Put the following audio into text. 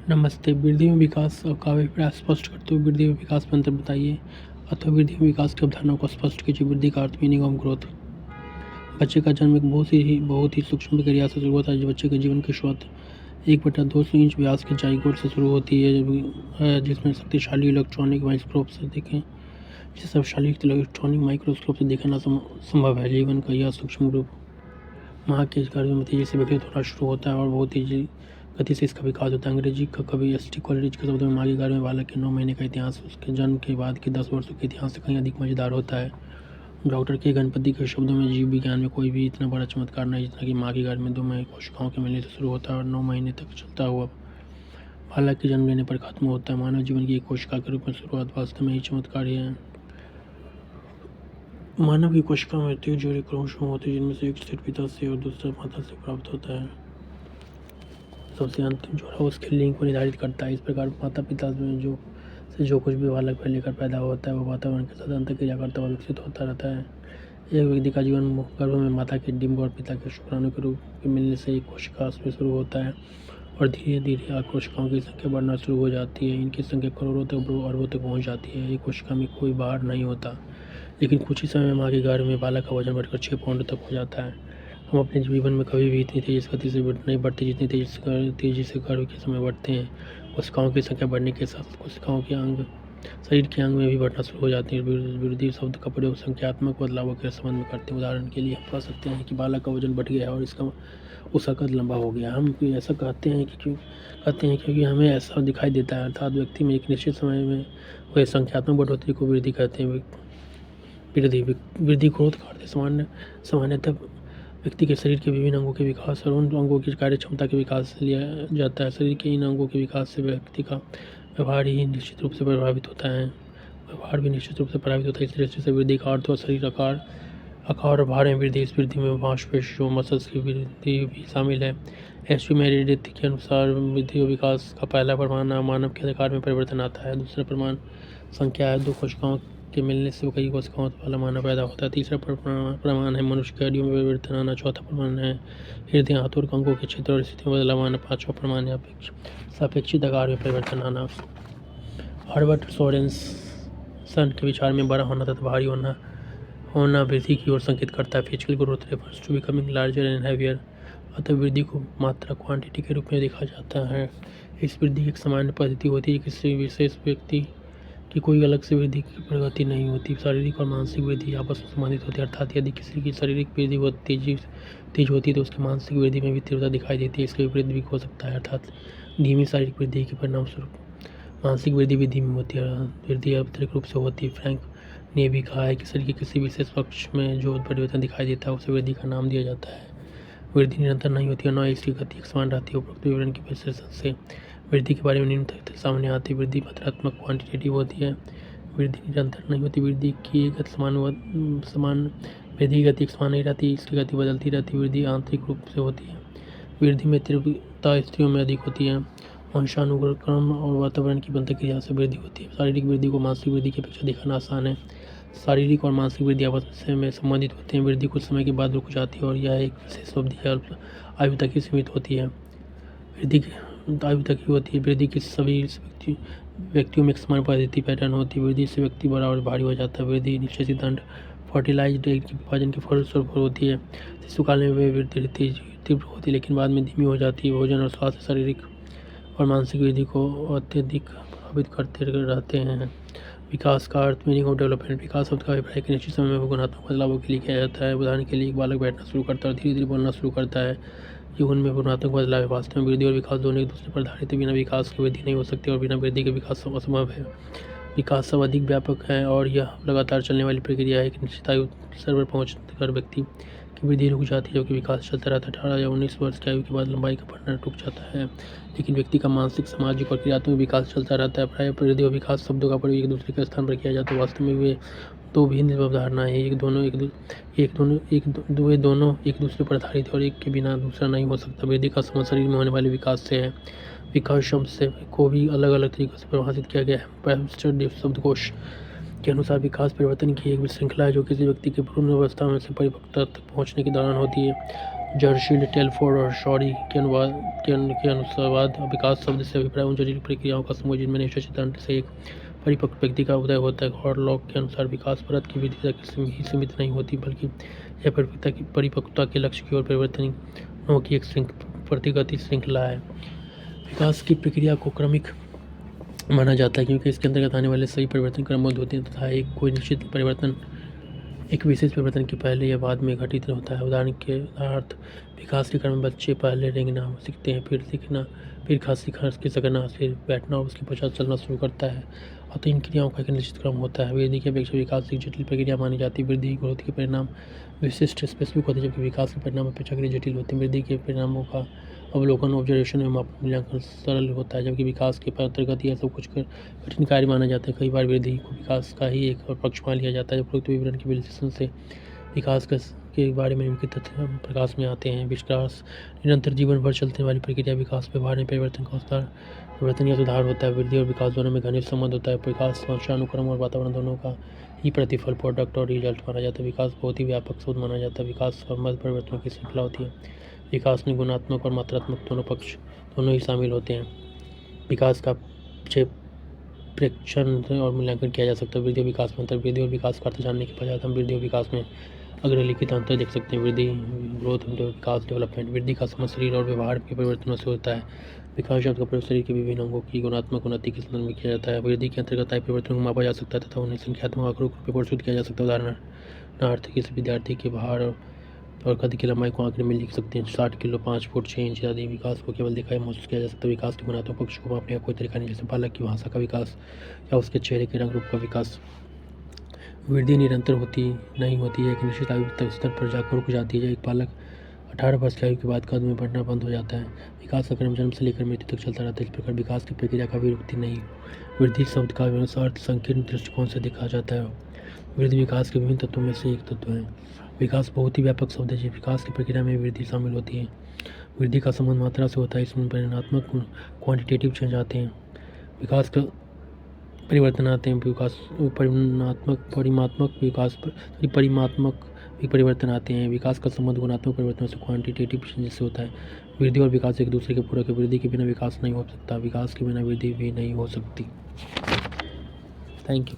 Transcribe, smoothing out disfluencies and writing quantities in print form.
नमस्ते। वृद्धि में विकास का अभिप्राय स्पष्ट करते हुए वृद्धि में विकास में अंतर बताइए अथवा वृद्धि में विकास की अवधारणा को स्पष्ट कीजिए। वृद्धि का अर्थ मीनिंग ऑफ ग्रोथ। बच्चे का जन्म एक बहुत ही सूक्ष्म प्रक्रिया से शुरू होता है। बच्चे के जीवन की शुरुआत 1/200 इंच व्यास के जाइगोट से शुरू होती है, जिसमें शक्तिशाली इलेक्ट्रॉनिक माइक्रोस्कोप से देखें जिसे शक्तिशाली इलेक्ट्रॉनिक माइक्रोस्कोप से देखना संभव है। जीवन का यह सूक्ष्म रूप माँ के गर्भ में तेजी से विकसित होना शुरू होता है और बहुत तेजी गति से इसका विकास होता है। अंग्रेजी का कवि एस.टी. कॉलरिज के शब्दों में माँ के गर्भ में बालक के 9 महीने का इतिहास उसके जन्म के बाद के 10 वर्षों के इतिहास से कहीं अधिक मजेदार होता है। डॉक्टर के गणपति के शब्दों में जीव विज्ञान में कोई भी इतना बड़ा चमत्कार नहीं जितना कि माँ के गर्भ में 2 महीने कोशिकाओं के मिलने से शुरू होता है और 9 महीने तक चलता हुआ बालक के जन्म लेने पर खत्म होता है। मानव जीवन की एक कोशिका के रूप में शुरुआत वास्तव में ही चमत्कार है। मानव की कोशिका में 23 जोड़े क्रोमोसोम होते हैं, जिनमें से एक सिर्फ पिता से और दूसरा माता से प्राप्त होता है। सबसे अंतिम जोड़ा उसके लिंग को निर्धारित करता है। इस प्रकार माता पिता में जो कुछ भी बालक में लेकर पैदा होता है वो वातावरण के साथ अंतःक्रिया करता हुआ विकसित होता रहता है। एक व्यक्ति का जीवन गर्भ में माता के डिंब और पिता के शुक्राणु के रूप में मिलने से एक कोशिका से शुरू होता है और धीरे धीरे कोशिकाओं की संख्या बढ़ना शुरू हो जाती है। इनकी संख्या करोड़ों तक अरबों तक पहुँच जाती है। एक कोशिका में कोई बाहर नहीं होता, लेकिन कुछ ही समय में माँ के गर्भ में बालक का वजन बढ़कर 6 पाउंड तक हो जाता है। हम अपने जीवन में कभी भी इतनी तेज़ गति से नहीं बढ़ते जितनी तेज़ी से गर्भ के समय बढ़ते हैं। कोशिकाओं की संख्या बढ़ने के साथ कोशिकाओं के अंग शरीर के अंग में भी बढ़ना शुरू हो जाते हैं। वृद्धि शब्द का प्रयोग संख्यात्मक बदलावों के संबंध में करते हैं। उदाहरण के लिए हम कह सकते हैं कि बालक का वजन बढ़ गया है और उसका कद लंबा हो गया। हम ऐसा कहते हैं क्योंकि हमें ऐसा दिखाई देता है, अर्थात व्यक्ति में एक निश्चित समय में हुए संख्यात्मक बढ़ोतरी को वृद्धि कहते हैं। वृद्धि ग्रोथ का अर्थ सामान्यतः व्यक्ति के शरीर के विभिन्न अंगों के विकास और उन अंगों की कार्य क्षमता के विकास से लिया जाता है। शरीर के इन अंगों के विकास से व्यक्ति का व्यवहार भी निश्चित रूप से प्रभावित होता है। इस दृष्टि से वृद्धि का अर्थ और शरीर आकार और भार में वृद्धि। इस वृद्धि में मांसपेशियों मसल्स की वृद्धि भी शामिल है। एच.पी. मेरिडिथ के अनुसार वृद्धि और विकास का पहला प्रमाण मानव के आकार में परिवर्तन आता है। दूसरा प्रमाण संख्या है। 2 कोशिकाओं के मिलने से कई कोशिकाओं वाला मानव पैदा होता है। तीसरा प्रमाण है मनुष्य की हड्डियों में परिवर्तन आना। चौथा प्रमाण है हृदय हाथों और अंगों के क्षेत्र और स्थिति में बदलाव आना। 5वां प्रमाण है सापेक्षिक आकार में परिवर्तन आना। हर्बर्ट सोरेनसन के विचार में बड़ा होना तथा भारी होना वृद्धि की ओर संकेत करता है। Physical growth refers to becoming larger and heavier. अतः वृद्धि को मात्रा क्वांटिटी के रूप में देखा जाता है। इस वृद्धि की एक सामान्य पद्धति होती है। किसी विशेष व्यक्ति की कोई अलग से वृद्धि की प्रगति नहीं होती। शारीरिक और मानसिक वृद्धि आपस में संबंधित होती है, अर्थात यदि किसी की शारीरिक वृद्धि बहुत तेज होती है तो उसकी मानसिक वृद्धि में भी तीव्रता दिखाई देती है। इसके विपरीत भी हो सकता है, अर्थात धीमी शारीरिक वृद्धि के परिणाम स्वरूप मानसिक वृद्धि भी धीमी होती है। वृद्धि आंतरिक रूप से होती है। फ्रैंक ने भी कहा है कि शरीर के किसी विशेष पक्ष में जो परिवर्तन दिखाई देता है उसे वृद्धि का नाम दिया जाता है। वृद्धि निरंतर नहीं होती है, न इसकी गति समान रहती है। उपरोक्त विवरण की विश्लेषण से वृद्धि के बारे में निम्न तथ्य सामने आती है। वृद्धि मात्रात्मक क्वांटिटेटिव होती है। वृद्धि निरंतर नहीं होती। वृद्धि की गति एक समान नहीं रहती, इसकी गति बदलती रहती है। वृद्धि आंतरिक रूप से होती है। वृद्धि में तीव्रता स्त्रियों में अधिक होती है। वंशानुक्रम और वातावरण की अंतःक्रिया से वृद्धि होती है। शारीरिक वृद्धि को मानसिक वृद्धि की अपेक्षा दिखाना आसान है। शारीरिक और मानसिक वृद्धि आपस में संबंधित होते हैं। वृद्धि कुछ समय के बाद रुक जाती है और यह एक विशेष अवधि है, आयु तक ही सीमित होती है। वृद्धि की सभी व्यक्तियों में एक समान पद्धति पैटर्न होती है। वृद्धि से व्यक्ति बड़ा और भारी हो जाता है। वृद्धि निश्चय सिद्धांत फर्टिलाइज्ड एग के विभाजन के फलस्वरूप होती है। शिशुकाल में वे वृद्धि तीव्र होती है, लेकिन बाद में धीमी हो जाती है। भोजन और स्वास्थ्य शारीरिक और मानसिक वृद्धि को अत्यधिक प्रभावित करते रहते हैं। विकास का अर्थ मीनिंग ऑफ डेवलपमेंट। विकास शब्द का अभिप्राय एक निश्चित समय में गुणात्मक बदलावों के लिए किया जाता है। उदाहरण के लिए एक बालक बैठना शुरू करता है और धीरे धीरे बोलना शुरू करता है। जीवन में गुणात्मक बदलाव है। वास्तव में वृद्धि और विकास दोनों एक दूसरे पर आधारित है। बिना विकास के वृद्धि नहीं हो सकती और बिना वृद्धि के विकास असंभव है। विकास सब अधिक व्यापक है और यह लगातार चलने वाली प्रक्रिया है। एक निश्चित आयु स्तर पर पहुंचकर व्यक्ति की वृद्धि रुक जाती है, जबकि विकास चलता रहता है। 18 या 19 वर्ष की आयु के बाद लंबाई का बढ़ना रुक जाता है, लेकिन व्यक्ति का मानसिक, सामाजिक और क्रियात्मक विकास चलता रहता है। प्रायः वृद्धि और विकास शब्दों का प्रयोग एक दूसरे के स्थान पर किया जाता है। वास्तव में वे दो भिन्न अवधारणाएं हैं। वे दोनों एक दूसरे पर आधारित है और एक के बिना दूसरा नहीं हो सकता। वृद्धि का संबंध शरीर में होने वाले विकास से है। विकास शब्द से को भी अलग अलग तरीकों से परिभाषित किया गया है। वेबस्टर शब्दकोश के अनुसार विकास परिवर्तन की एक श्रृंखला है जो किसी व्यक्ति की पूर्ण अवस्था में से परिपक्वता तक पहुंचने के दौरान होती है। जर्शील, टेलफोर्ड और शॉरी के अनुसार विकास शब्द से अभिप्राय उन जटिल प्रक्रियाओं का समूह जिनमें निश्चित से एक परिपक्व व्यक्ति का उदय होता है। हॉरलॉक के अनुसार विकास परत की वृद्धि तक ही सीमित नहीं होती, बल्कि यह परिपक्वता के लक्ष्य की ओर परिवर्तनों की एक प्रतिगति श्रृंखला है। विकास की प्रक्रिया को क्रमिक माना जाता है क्योंकि इसके अंतर्गत आने वाले सभी परिवर्तन क्रमबद्ध होते हैं तथा कोई निश्चित परिवर्तन एक विशेष परिवर्तन के पहले या बाद में घटित होता है। उदाहरण के अर्थ विकास के क्रम में बच्चे पहले रेंगना सीखते हैं, फिर सीखना, फिर खिसकना, फिर बैठना और उसके पश्चात चलना शुरू करता है। अतः इन क्रियाओं का एक निश्चित क्रम होता है। वृद्धि की अपेक्षा विकास एक जटिल प्रक्रिया मानी जाती है। वृद्धि ग्रोथ के परिणाम विशिष्ट स्पेसिफिक होते हैं, जबकि विकास के परिणाम अपेक्षाकृत जटिल होते हैं। वृद्धि के परिणामों का अवलोकन, ऑब्जर्वेशन एवं मूल्यांकन सरल होता है, जबकि विकास के अंतर्गत यह सब कुछ कठिन कार्य माना जाता है। कई बार वृद्धि को विकास का ही एक और पक्ष मान लिया जाता है। उपरोक्त विवरण के विश्लेषण से विकास के बारे में विभिन्न तथ्य प्रकाश में आते हैं। विकास निरंतर जीवन भर चलने वाली प्रक्रिया। विकास व्यवहार में परिवर्तन या सुधार होता है। वृद्धि और विकास दोनों में घनिष्ठ संबंध होता है। विकास वंशानुक्रम और वातावरण दोनों का ही प्रतिफल, प्रोडक्ट और रिजल्ट माना जाता है। विकास बहुत ही व्यापक शब्द माना जाता है। विकास और मध्य परिवर्तनों की श्रृंखला होती है। विकास में गुणात्मक और मात्रात्मक दोनों पक्ष ही शामिल होते हैं। विकास का प्रेक्षण और मूल्यांकन किया जा सकता है। वृद्धि और विकास में अंतर। वृद्धि और विकास का अर्थ जानने के पश्चात हम वृद्धि और विकास में अग्रलिखित अंतर देख सकते हैं। वृद्धि, ग्रोथ, विकास, डेवलपमेंट। वृद्धि का संबंध शरीर और व्यवहार के परिवर्तनों से होता है। विकास शब्द का प्रयोग शरीर के विभिन्न अंगों की गुणात्मक उन्नति के संदर्भ में किया जाता है। वृद्धि के अंतर्गत आए परिवर्तनों को मापा जा सकता है तथा उन्हें संख्यात्मक आंकड़ों में प्रस्तुत किया जा सकता है। उदाहरणार्थ, किसी विद्यार्थी के भार और कद की लंबाई को आंकड़े में लिख सकते हैं। 60 किलो, 5 फुट 6 इंच आदि। विकास को केवल दिखाई महसूस किया जा सकता है। विकास के गुणात्मक पक्ष को मापने का कोई तरीका नहीं, जैसे बालक की भाषा का विकास या उसके चेहरे के रंग रूप का विकास। वृद्धि निरंतर नहीं होती है, एक निश्चित आयु स्तर पर जाकर रुक जाती है। एक बालक 18 वर्ष की आयु के बाद कद में बढ़ना बंद हो जाता है। विकास का क्रम जन्म से लेकर मृत्यु तक चलता रहता है। इस प्रकार विकास की प्रक्रिया का भी रुकती नहीं। वृद्धि शब्द का अर्थ संकीर्ण दृष्टिकोण से देखा जाता है। वृद्धि विकास के विभिन्न तत्वों में से एक तत्व है। विकास बहुत ही व्यापक शब्द है। विकास की प्रक्रिया में वृद्धि शामिल होती है। वृद्धि का संबंध मात्रा से होता है। इसमें परिमाणात्मक क्वांटिटेटिव चेंज आते हैं। विकास का परिवर्तन आते हैं। परिमात्मक परिवर्तन आते हैं। विकास का संबंध गुणात्मक परिवर्तन से क्वांटिटेटिव चेंज से होता है। वृद्धि और विकास एक दूसरे के पूरक है। वृद्धि के बिना विकास नहीं हो सकता, विकास के बिना वृद्धि भी नहीं हो सकती। Thank you.